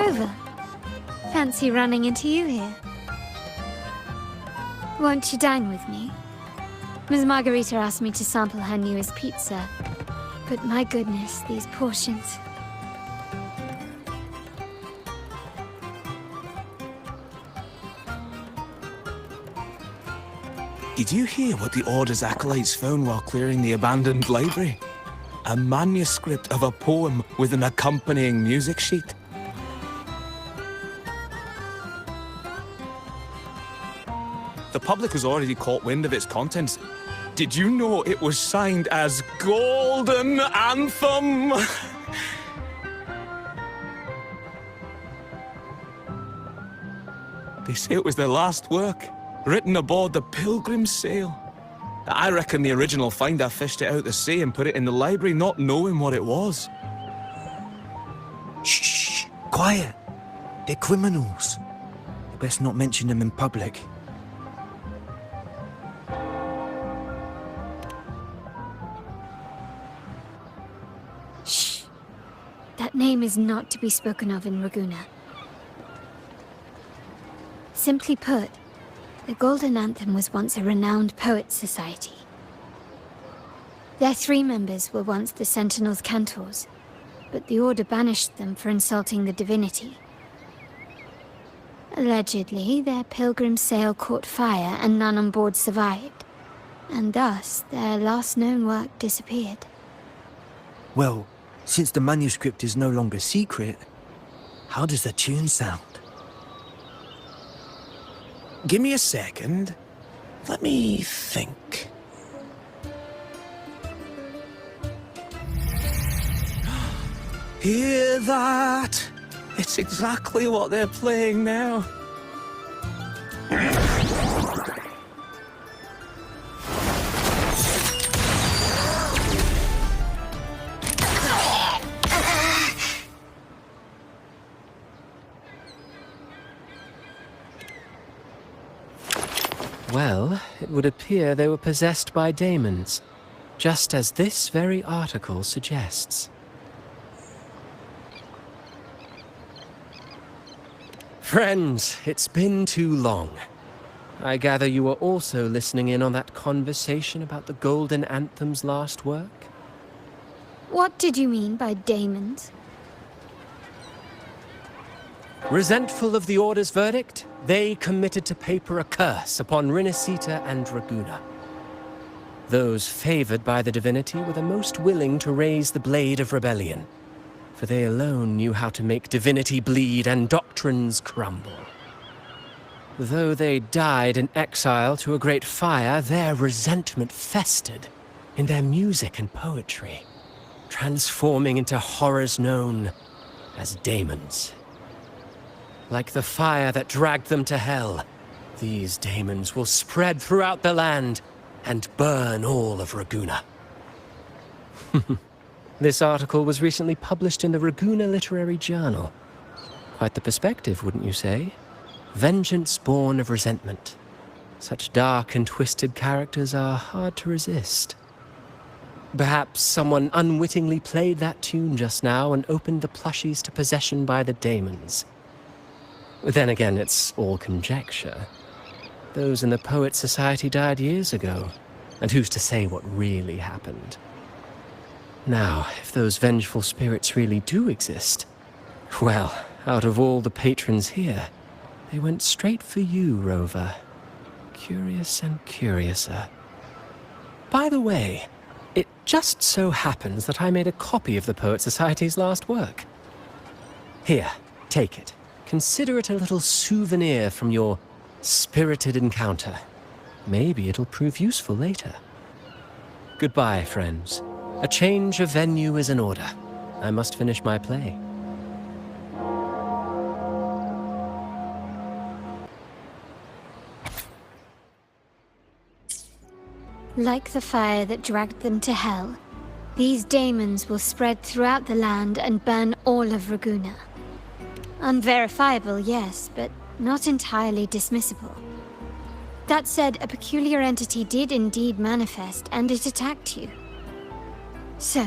Rover. Fancy running into you here. Won't you dine with me? Ms. Margarita asked me to sample her newest pizza, but my goodness, these portions. Did you hear what the Order's acolytes found while clearing the abandoned library? A manuscript of a poem with an accompanying music sheet. The public has already caught wind of its contents. Did you know it was signed as Golden Anthem? They say it was their last work, written aboard the Pilgrim's Sail. I reckon the original finder fished it out the sea and put it in the library, not knowing what it was. Shh! Quiet! They're criminals. You best not mention them in public. Shh. That name is not to be spoken of in Ragusa. Simply put, the Golden Anthem was once a renowned poets' society. Their 3 members were once the Sentinel's cantors, but the Order banished them for insulting the divinity. Allegedly, their pilgrim sail caught fire and none on board survived, and thus their last known work disappeared. Well, since the manuscript is no longer secret, how does the tune sound? Give me a second. Let me think. Hear that? It's exactly what they're playing now. Well, it would appear they were possessed by daemons, just as this very article suggests. Friends, it's been too long. I gather you were also listening in on that conversation about the Golden Anthem's last work? What did you mean by daemons? Resentful of the Order's verdict, they committed to paper a curse upon Rinascita and Ragusa. Those favored by the divinity were the most willing to raise the blade of rebellion, for they alone knew how to make divinity bleed and doctrines crumble. Though they died in exile to a great fire, their resentment festered in their music and poetry, transforming into horrors known as daemons. Like the fire that dragged them to hell, these daemons will spread throughout the land and burn all of Ragusa. This article was recently published in the Ragusa Literary Journal. Quite the perspective, wouldn't you say? Vengeance born of resentment. Such dark and twisted characters are hard to resist. Perhaps someone unwittingly played that tune just now and opened the plushies to possession by the daemons. Then again, it's all conjecture. Those in the Poets' Society died years ago, and who's to say what really happened? Now, if those vengeful spirits really do exist, well, out of all the patrons here, they went straight for you, Rover. Curious and curiouser. By the way, it just so happens that I made a copy of the Poets' Society's last work. Here, take it. Consider it a little souvenir from your spirited encounter. Maybe it'll prove useful later. Goodbye, friends. A change of venue is in order. I must finish my play. Like the fire that dragged them to hell, these daemons will spread throughout the land and burn all of Ragusa. Unverifiable, yes, but not entirely dismissible. That said, a peculiar entity did indeed manifest, and it attacked you. So,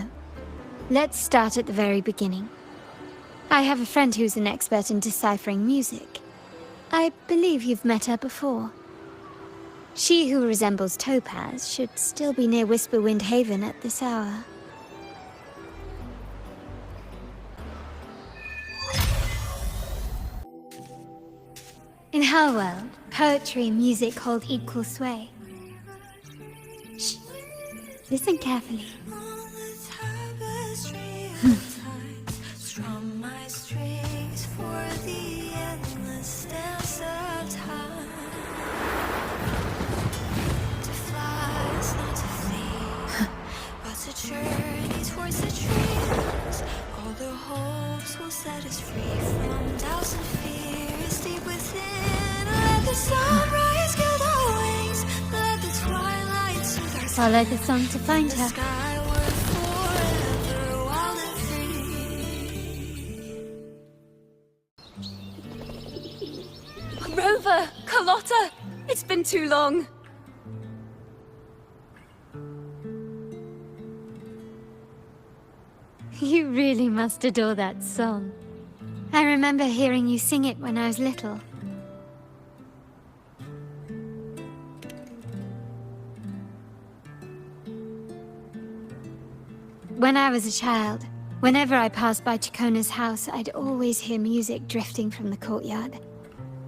let's start at the very beginning. I have a friend who's an expert in deciphering music. I believe you've met her before. She who resembles Topaz should still be near Whisperwind Haven at this hour. In her world, poetry and music hold equal sway. Shh. Listen carefully. Journey towards the dreams. All the hopes will set us free from doubts and fears deep within. Let the sunrise get our wings. Let the twilight soothe our Follow the song to find her. skyward forever wild and free. Rover! Carlotta! It's been too long. You really must adore that song. I remember hearing you sing it when I was little. When I was a child, whenever I passed by Chacona's house, I'd always hear music drifting from the courtyard.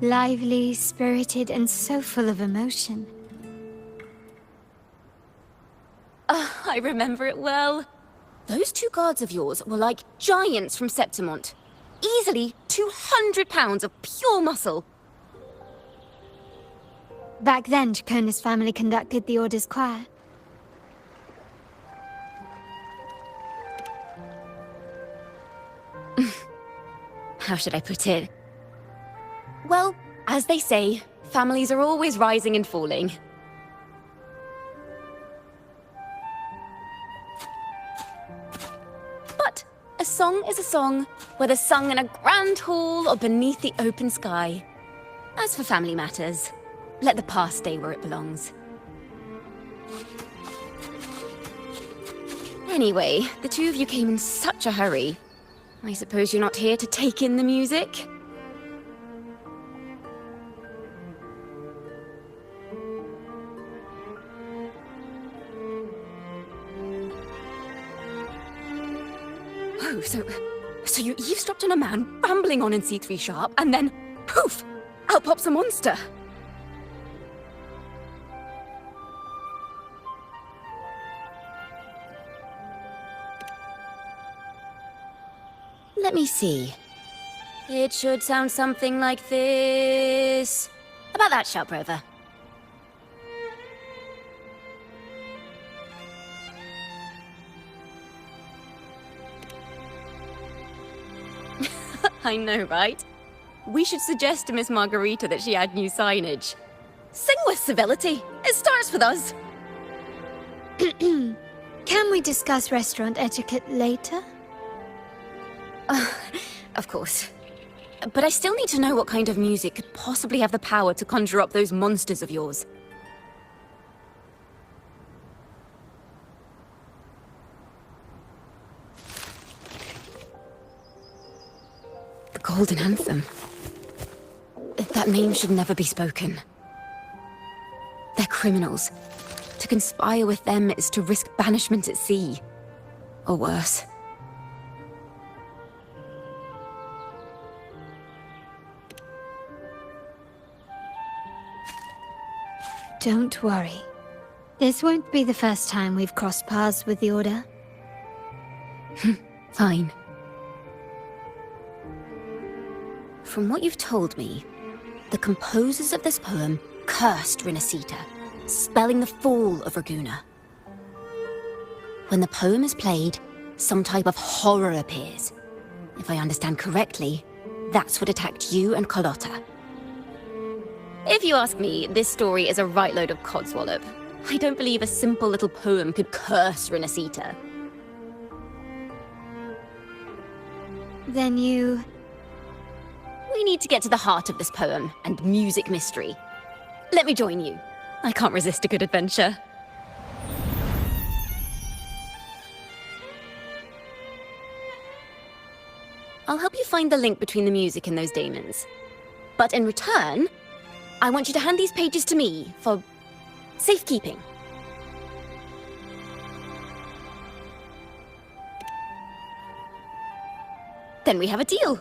Lively, spirited, and so full of emotion. I remember it well. Those two guards of yours were like giants from Septimont. Easily 200 pounds of pure muscle. Back then, Chacona's family conducted the Order's choir. How should I put it? Well, as they say, families are always rising and falling. But a song is a song, whether sung in a grand hall or beneath the open sky. As for family matters, let the past stay where it belongs. Anyway, the two of you came in such a hurry. I suppose you're not here to take in the music? Oh, so you eavesdropped on a man rambling on in C3 Sharp, and then, poof, out pops a monster. Let me see. It should sound something like this. About that, Sharp Rover. I know, right? We should suggest to Miss Margarita that she add new signage. Sing with civility. It starts with us. Can we discuss restaurant etiquette later? Of course. But I still need to know what kind of music could possibly have the power to conjure up those monsters of yours. The Golden Anthem. That name should never be spoken. They're criminals. To conspire with them is to risk banishment at sea. Or worse. Don't worry. This won't be the first time we've crossed paths with the Order. Fine. From what you've told me, the composers of this poem cursed Rinascita, spelling the fall of Raguna. When the poem is played, some type of horror appears. If I understand correctly, that's what attacked you and Carlotta. If you ask me, this story is a right load of codswallop. I don't believe a simple little poem could curse Rinascita. Then you... We need to get to the heart of this poem and music mystery. Let me join you. I can't resist a good adventure. I'll help you find the link between the music and those daemons. But in return, I want you to hand these pages to me for safekeeping. Then we have a deal.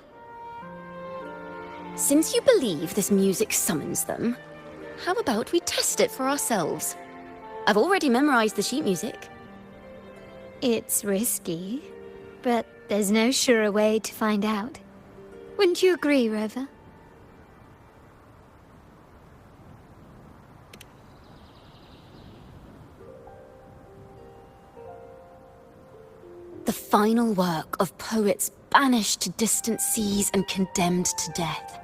Since you believe this music summons them, how about we test it for ourselves? I've already memorized the sheet music. It's risky, but there's no surer way to find out. Wouldn't you agree, Rover? The final work of poets banished to distant seas and condemned to death.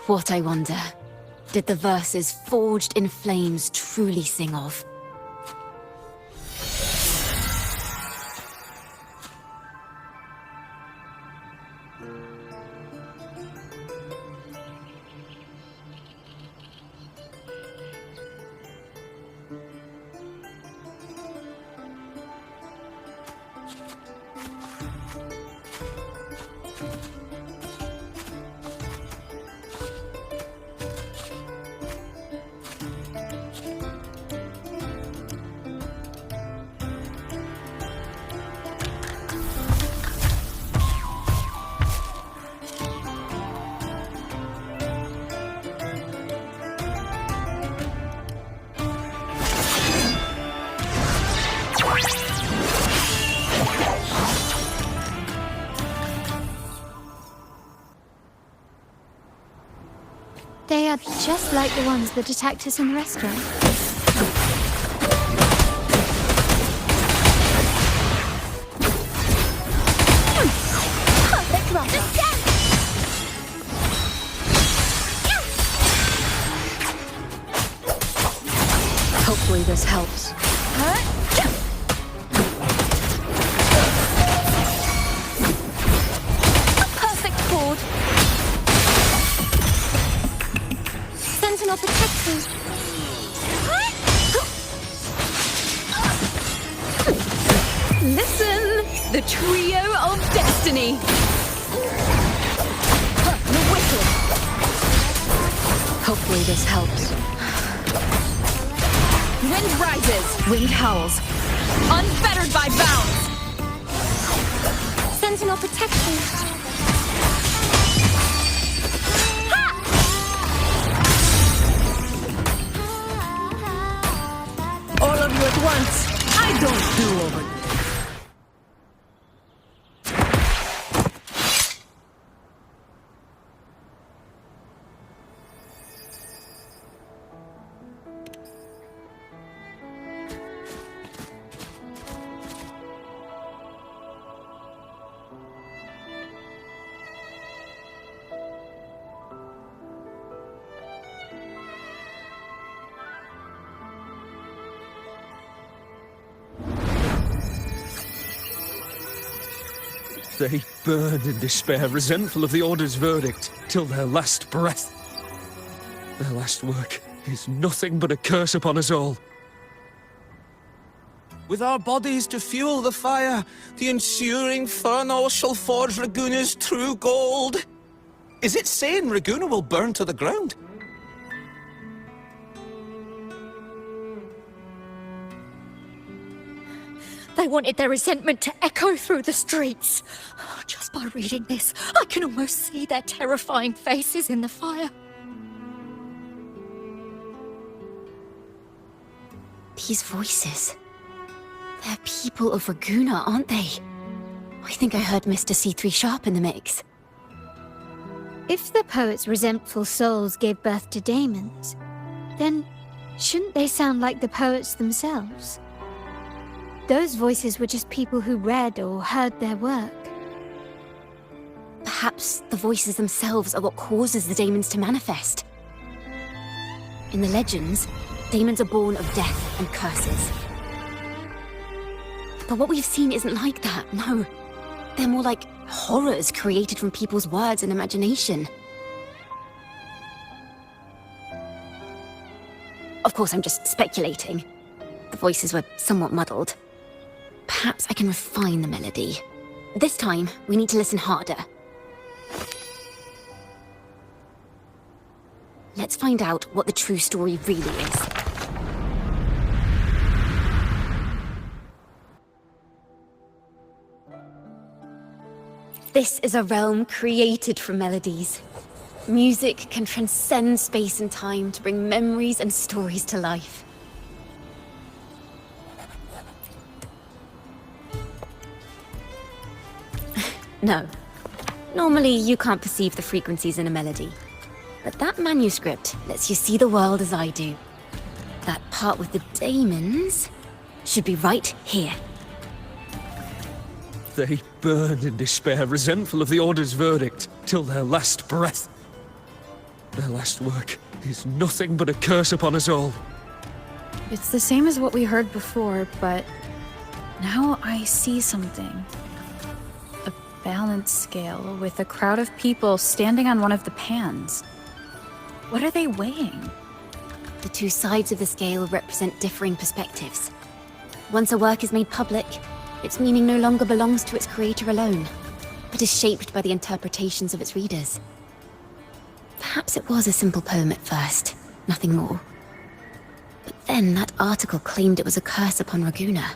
What, I wonder, did the verses forged in flames truly sing of? They are just like the ones that attacked us in the restaurant. Hopefully this helps. A perfect chord. Sentinel protects me. Listen, the trio of destiny. The wicked. Hopefully this helps. Wind rises, wind howls, unfettered by bounds. Sentinel protects me. All of you at once. I don't do over. They burn in despair, resentful of the Order's verdict, till their last breath. Their last work is nothing but a curse upon us all. With our bodies to fuel the fire, the ensuing furnace shall forge Raguna's true gold. Is it saying Raguna will burn to the ground? They wanted their resentment to echo through the streets. Just by reading this, I can almost see their terrifying faces in the fire. These voices. They're people of Raguna, aren't they? I think I heard Mr. C3 Sharp in the mix. If the poet's resentful souls gave birth to daemons, then shouldn't they sound like the poets themselves? Those voices were just people who read or heard their work. Perhaps the voices themselves are what causes the daemons to manifest. In the legends, daemons are born of death and curses. But what we've seen isn't like that, no. They're more like horrors created from people's words and imagination. Of course, I'm just speculating. The voices were somewhat muddled. Perhaps I can refine the melody. This time, we need to listen harder. Let's find out what the true story really is. This is a realm created from melodies. Music can transcend space and time to bring memories and stories to life. No. Normally, you can't perceive the frequencies in a melody. But that manuscript lets you see the world as I do. That part with the daemons should be right here. They burn in despair, resentful of the Order's verdict, till their last breath. Their last work is nothing but a curse upon us all. It's the same as what we heard before, but now I see something. A balance scale with a crowd of people standing on one of the pans. What are they weighing? The two sides of the scale represent differing perspectives. Once a work is made public, its meaning no longer belongs to its creator alone, but is shaped by the interpretations of its readers. Perhaps it was a simple poem at first, nothing more. But then that article claimed it was a curse upon Raguna.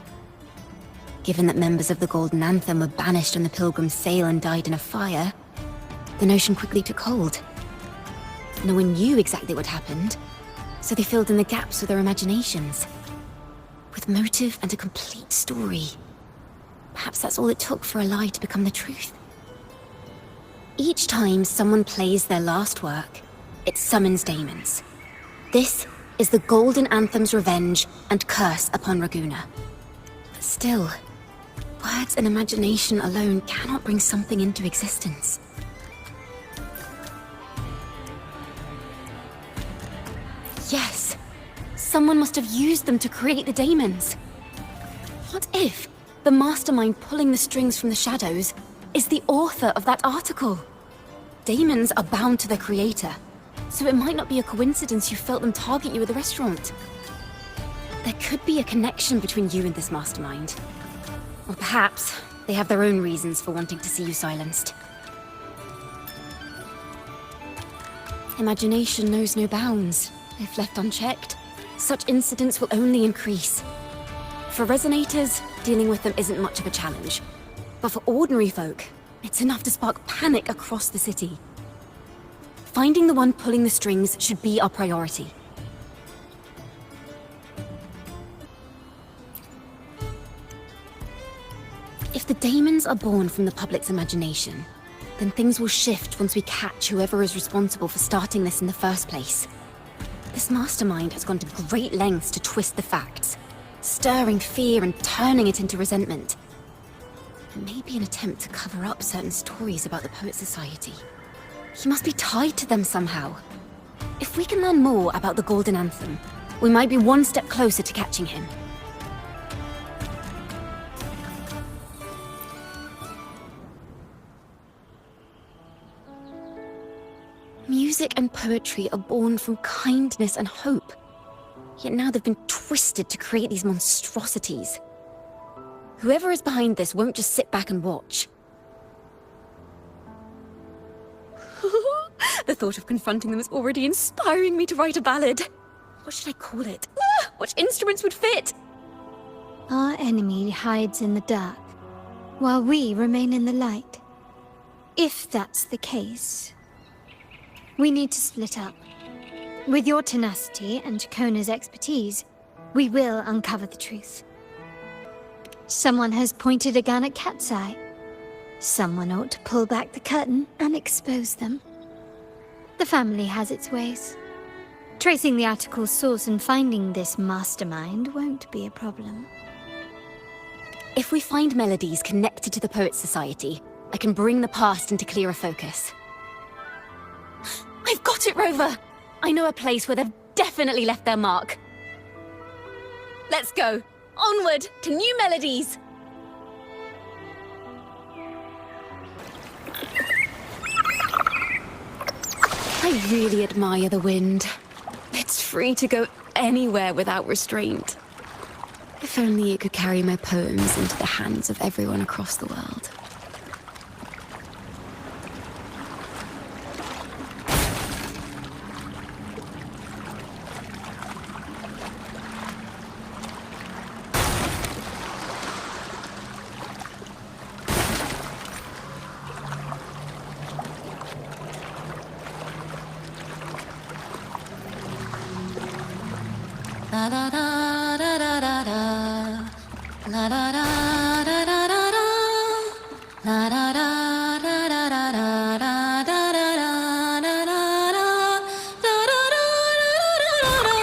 Given that members of the Golden Anthem were banished on the Pilgrim's sail and died in a fire, the notion quickly took hold. No one knew exactly what happened, so they filled in the gaps with their imaginations. With motive and a complete story. Perhaps that's all it took for a lie to become the truth. Each time someone plays their last work, it summons daemons. This is the Golden Anthem's revenge and curse upon Raguna. But still, words and imagination alone cannot bring something into existence. Yes, someone must have used them to create the daemons. What if the mastermind pulling the strings from the shadows is the author of that article? Daemons are bound to their creator, so it might not be a coincidence you felt them target you at the restaurant. There could be a connection between you and this mastermind. Or perhaps they have their own reasons for wanting to see you silenced. Imagination knows no bounds. If left unchecked, such incidents will only increase. For resonators, dealing with them isn't much of a challenge. But for ordinary folk, it's enough to spark panic across the city. Finding the one pulling the strings should be our priority. If the daemons are born from the public's imagination, then things will shift once we catch whoever is responsible for starting this in the first place. This mastermind has gone to great lengths to twist the facts, stirring fear and turning it into resentment. It may be an attempt to cover up certain stories about the Poet Society. He must be tied to them somehow. If we can learn more about the Golden Anthem, we might be one step closer to catching him. Music and poetry are born from kindness and hope. Yet now they've been twisted to create these monstrosities. Whoever is behind this won't just sit back and watch. The thought of confronting them is already inspiring me to write a ballad. What should I call it? What instruments would fit? Our enemy hides in the dark, while we remain in the light. If that's the case, we need to split up. With your tenacity and Kona's expertise, we will uncover the truth. Someone has pointed a gun at Cat's Eye. Someone ought to pull back the curtain and expose them. The family has its ways. Tracing the article's source and finding this mastermind won't be a problem. If we find melodies connected to the Poet Society, I can bring the past into clearer focus. I've got it, Rover! I know a place where they've definitely left their mark. Let's go! Onward to new melodies! I really admire the wind. It's free to go anywhere without restraint. If only it could carry my poems into the hands of everyone across the world. La da da da da da da. La da da da da da da. La da da da da da da da da da da da da da. Da da da da da da da.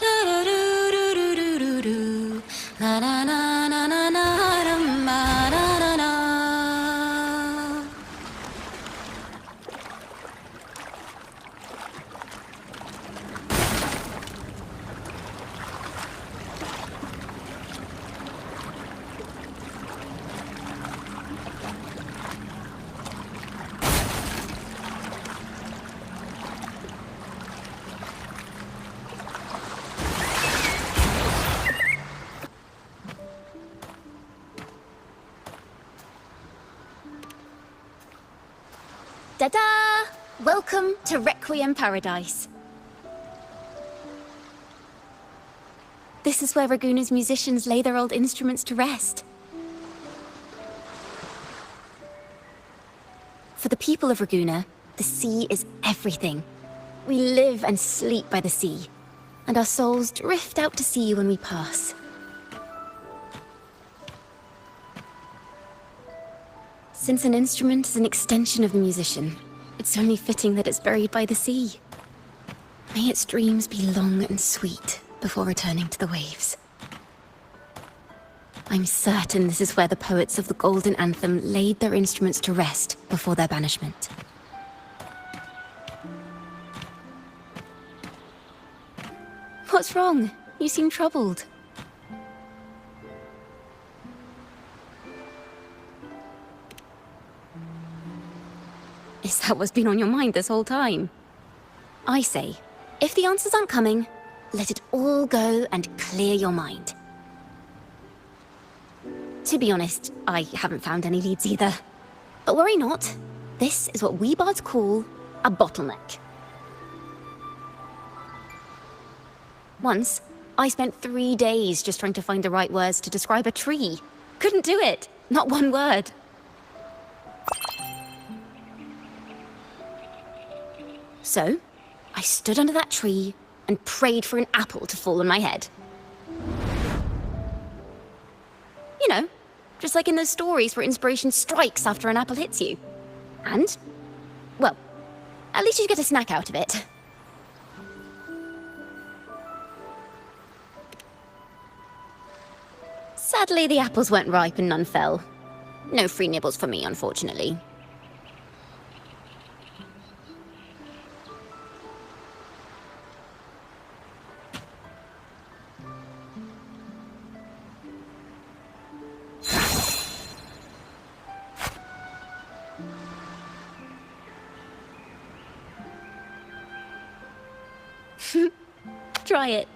Da da do do do do do do. La da na na na na dum ba da da da. Ta-da! Welcome to Requiem Paradise. This is where Raguna's musicians lay their old instruments to rest. For the people of Raguna, the sea is everything. We live and sleep by the sea, and our souls drift out to sea when we pass. Since an instrument is an extension of the musician, it's only fitting that it's buried by the sea. May its dreams be long and sweet before returning to the waves. I'm certain this is where the poets of the Golden Anthem laid their instruments to rest before their banishment. What's wrong? You seem troubled. Is that what's been on your mind this whole time? I say, if the answers aren't coming, let it all go and clear your mind. To be honest, I haven't found any leads either. But worry not. This is what we bards call a bottleneck. Once, I spent 3 days just trying to find the right words to describe a tree. Couldn't do it. Not one word. So, I stood under that tree and prayed for an apple to fall on my head. You know, just like in those stories where inspiration strikes after an apple hits you. And, well, at least you get a snack out of it. Sadly, the apples weren't ripe and none fell. No free nibbles for me, unfortunately. Try it.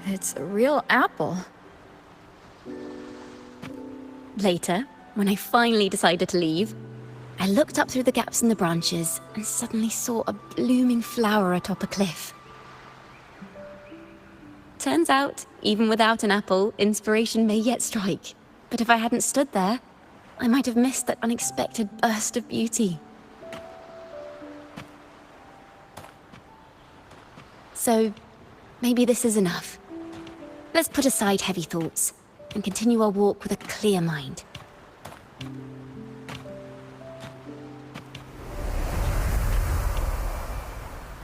It's a real apple. Later, when I finally decided to leave, I looked up through the gaps in the branches and suddenly saw a blooming flower atop a cliff. Turns out, even without an apple, inspiration may yet strike. But if I hadn't stood there, I might have missed that unexpected burst of beauty. So, maybe this is enough. Let's put aside heavy thoughts and continue our walk with a clear mind.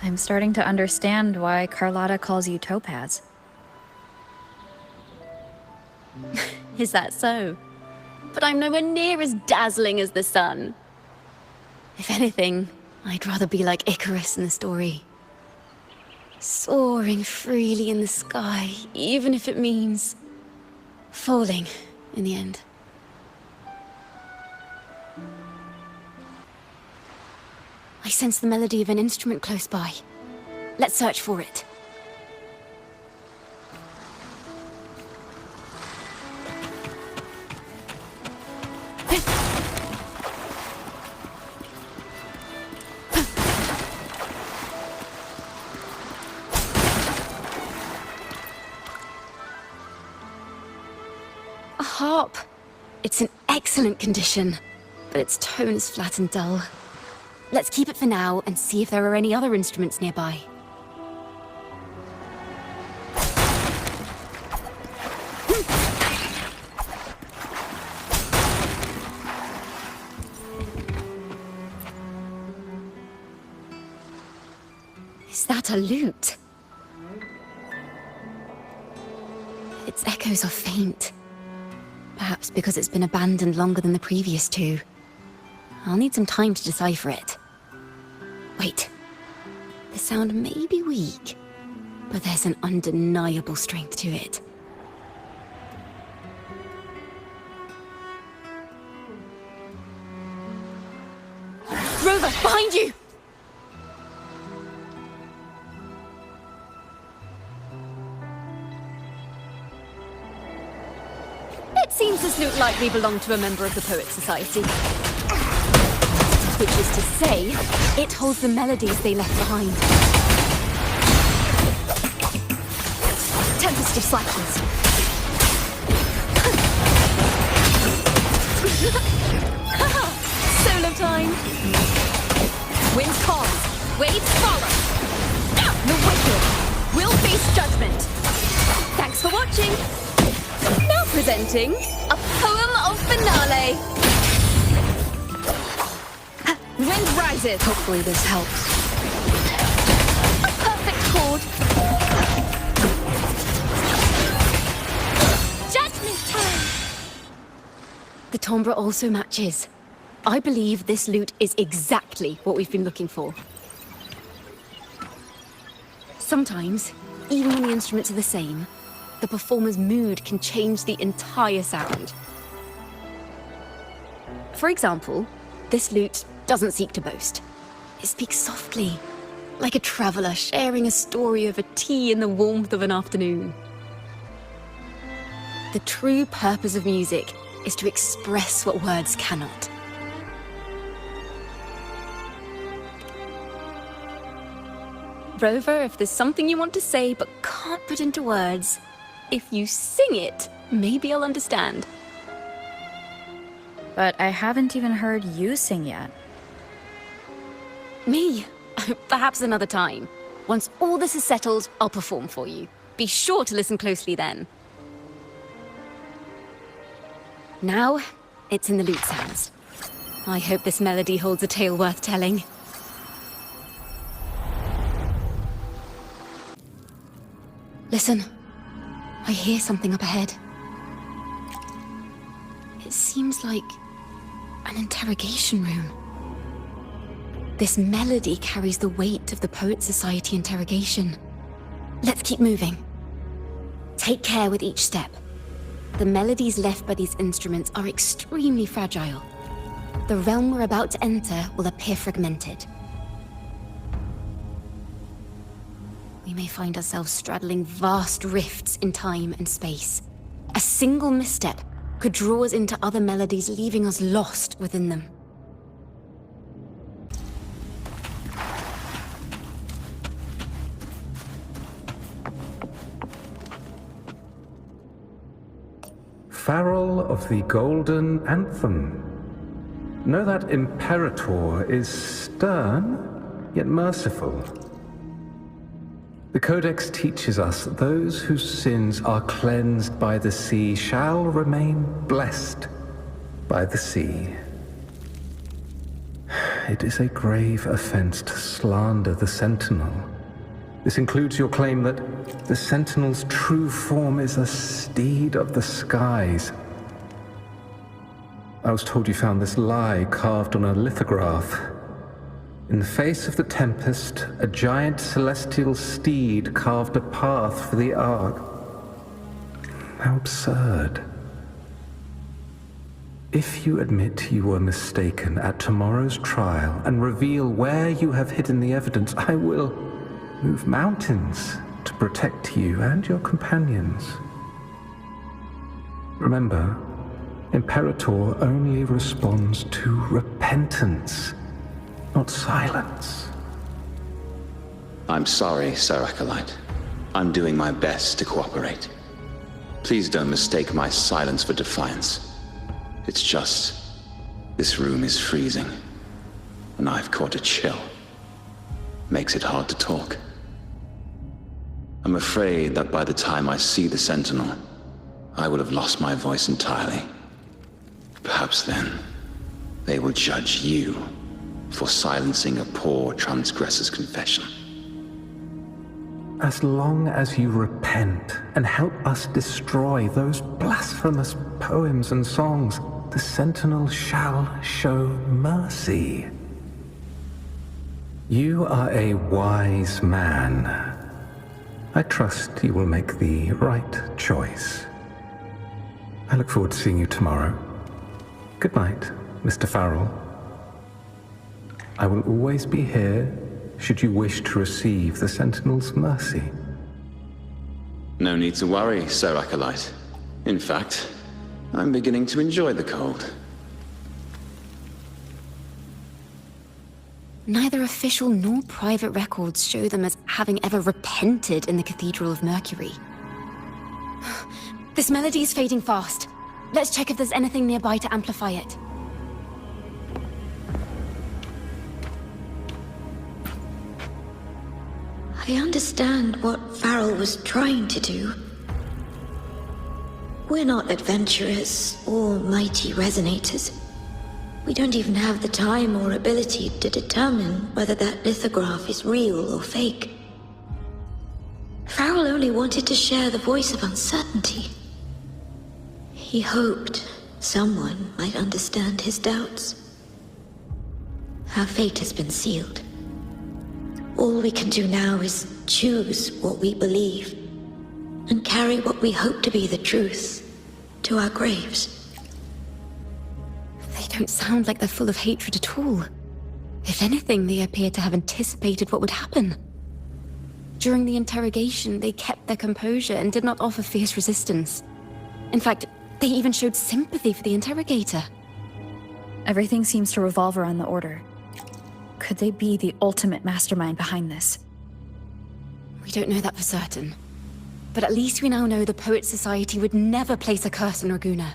I'm starting to understand why Carlotta calls you Topaz. Is that so? But I'm nowhere near as dazzling as the sun. If anything, I'd rather be like Icarus in the story. Soaring freely in the sky, even if it means falling in the end. I sense the melody of an instrument close by. Let's search for it. excellent condition, but its tone is flat and dull. Let's keep it for now and see if there are any other instruments nearby. Is that a lute? Its echoes are faint. Perhaps because it's been abandoned longer than the previous two. I'll need some time to decipher it. Wait. The sound may be weak, but there's an undeniable strength to it. Rover, behind you! It seems this lute likely belonged to a member of the Poets Society. Which is to say, it holds the melodies they left behind. Tempestive cycles. Solo time. Wind calms, waves follow. The wicked will face judgment. Thanks for watching. Now presenting a poem of finale. Wind rises. Hopefully this helps. A perfect chord. Judgment time. The timbre also matches. I believe this lute is exactly what we've been looking for. Sometimes, even when the instruments are the same, the performer's mood can change the entire sound. For example, this lute doesn't seek to boast. It speaks softly, like a traveler sharing a story over tea in the warmth of an afternoon. The true purpose of music is to express what words cannot. Rover, if there's something you want to say but can't put into words, if you sing it, maybe I'll understand. But I haven't even heard you sing yet. Me? Perhaps another time. Once all this is settled, I'll perform for you. Be sure to listen closely then. Now, it's in the lute sounds. I hope this melody holds a tale worth telling. Listen. I hear something up ahead. It seems like an interrogation room. This melody carries the weight of the Poets Society interrogation. Let's keep moving. Take care with each step. The melodies left by these instruments are extremely fragile. The realm we're about to enter will appear fragmented. We may find ourselves straddling vast rifts in time and space. A single misstep could draw us into other melodies, leaving us lost within them. Farrell of the Golden Anthem. Know that Imperator is stern, yet merciful. The Codex teaches us that those whose sins are cleansed by the sea shall remain blessed by the sea. It is a grave offense to slander the Sentinel. This includes your claim that the Sentinel's true form is a steed of the skies. I was told you found this lie carved on a lithograph. In the face of the tempest, a giant celestial steed carved a path for the Ark. How absurd. If you admit you were mistaken at tomorrow's trial and reveal where you have hidden the evidence, I will move mountains to protect you and your companions. Remember, Imperator only responds to repentance, not silence. I'm sorry, Sir Acolyte. I'm doing my best to cooperate. Please don't mistake my silence for defiance. It's just, this room is freezing, and I've caught a chill. Makes it hard to talk. I'm afraid that by the time I see the Sentinel, I will have lost my voice entirely. Perhaps then, they will judge you for silencing a poor transgressor's confession. As long as you repent and help us destroy those blasphemous poems and songs, the Sentinel shall show mercy. You are a wise man. I trust you will make the right choice. I look forward to seeing you tomorrow. Good night, Mr. Farrell. I will always be here should you wish to receive the Sentinel's mercy. No need to worry, Sir Acolyte. In fact, I'm beginning to enjoy the cold. Neither official nor private records show them as having ever repented in the Cathedral of Mercury. This melody is fading fast. Let's check if there's anything nearby to amplify it. I understand what Farrell was trying to do. We're not adventurers or mighty resonators. We don't even have the time or ability to determine whether that lithograph is real or fake. Farrell only wanted to share the voice of uncertainty. He hoped someone might understand his doubts. Our fate has been sealed. All we can do now is choose what we believe and carry what we hope to be the truth to our graves. They don't sound like they're full of hatred at all. If anything, they appear to have anticipated what would happen. During the interrogation, they kept their composure and did not offer fierce resistance. In fact, they even showed sympathy for the interrogator. Everything seems to revolve around the Order. Could they be the ultimate mastermind behind this? We don't know that for certain. But at least we now know the Poets Society would never place a curse on Raguna.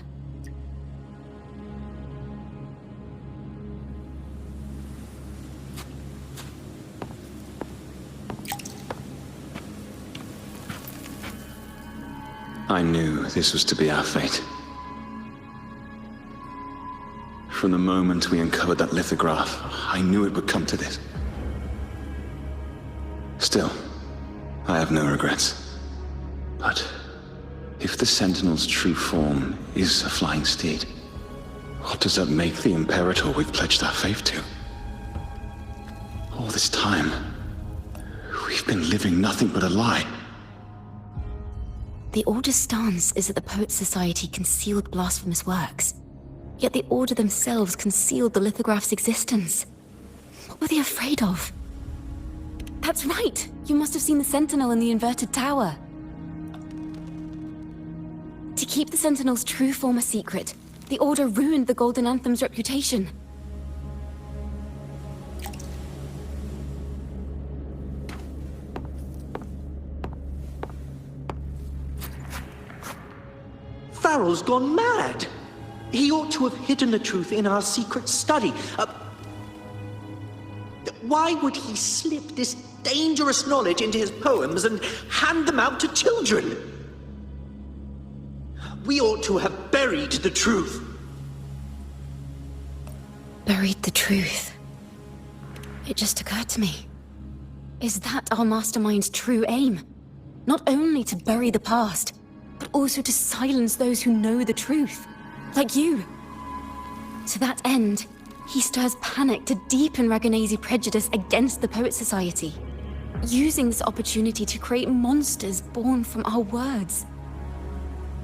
I knew this was to be our fate. From the moment we uncovered that lithograph, I knew it would come to this. Still, I have no regrets. But if the Sentinel's true form is a flying steed, what does that make the Imperator we've pledged our faith to? All this time, we've been living nothing but a lie. The Order's stance is that the Poets Society concealed blasphemous works. Yet the Order themselves concealed the lithograph's existence. What were they afraid of? That's right! You must have seen the Sentinel in the inverted tower. To keep the Sentinel's true form a secret, the Order ruined the Golden Anthem's reputation. Farrell's gone mad! He ought to have hidden the truth in our secret study. Why would he slip this dangerous knowledge into his poems and hand them out to children? We ought to have buried the truth. Buried the truth. It just occurred to me. Is that our mastermind's true aim? Not only to bury the past, but also to silence those who know the truth. Like you. To that end, he stirs panic to deepen Raganese prejudice against the Poets Society, using this opportunity to create monsters born from our words.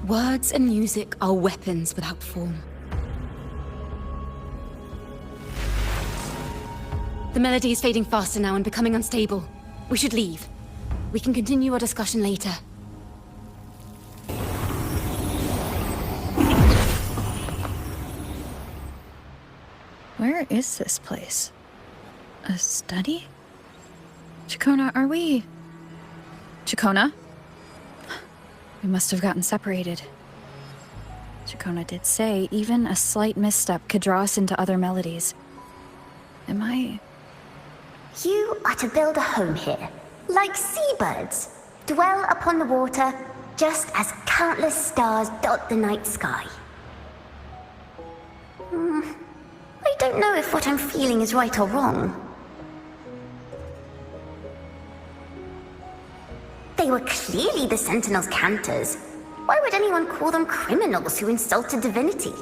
Words and music are weapons without form. The melody is fading faster now and becoming unstable. We should leave. We can continue our discussion later. Where is this place? A study? Chacona, are we... Chacona? We must have gotten separated. Chacona did say even a slight misstep could draw us into other melodies. Am I... You are to build a home here, like seabirds. Dwell upon the water, just as countless stars dot the night sky. I don't know if what I'm feeling is right or wrong. They were clearly the Sentinel's cantors. Why would anyone call them criminals who insulted divinity?